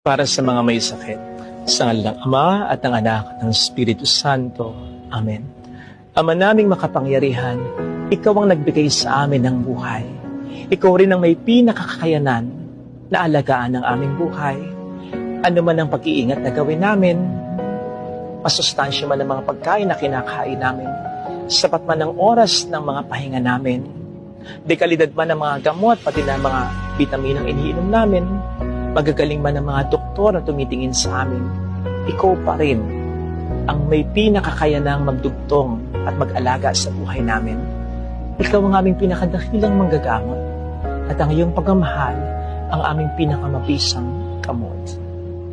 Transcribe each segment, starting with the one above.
para sa mga may sakit. Sa ngalan ng Ama at ng Anak at ng Espiritu Santo. Amen. Ama naming makapangyarihan, Ikaw ang nagbigay sa amin ng buhay. Ikaw rin ang may pinakakakayanan na alagaan ng aming buhay. Ano man ang pag-iingat na gawin namin, masustansya man ang mga pagkain na kinakain namin, sapat man ang oras ng mga pahinga namin, dekalidad man ang mga gamot, pati na mga bitaminang iniinom namin, magagaling man ang mga doktor na tumitingin sa amin, Ikaw pa rin ang may pinakakayanang magdugtong at mag-alaga sa buhay namin. Ikaw ang aming pinakadakilang manggagamot at ang iyong pagmamahal ang aming pinakamabisang kamot.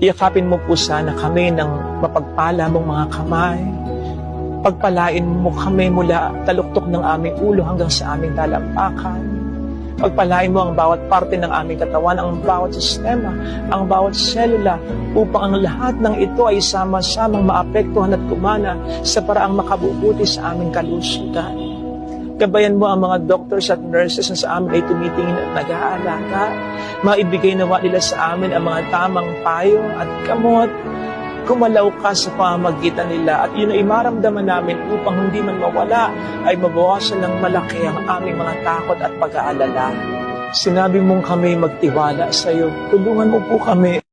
Iyakapin mo po sana kami ng mapagpala mong mga kamay. Pagpalain mo kami mula taluktok ng aming ulo hanggang sa aming talampakan. Pagpalain mo ang bawat parte ng aming katawan, ang bawat sistema, ang bawat selula, upang ang lahat ng ito ay sama-samang maapektuhan at kumana sa paraang makabubuti sa aming kalusugan. Gabayan mo ang mga doctors at nurses na sa amin ay tumitingin at nag-aalaga. Maibigay nawa nila sa amin ang mga tamang payo at gamot. Kumalaw ka sa pamamagitan nila at yun ay maramdaman namin upang hindi man mawala ay mabawasan ng malaki ang aming mga takot at pag-aalala. Sinabi mong kami magtiwala sa iyo. Tulungan mo po kami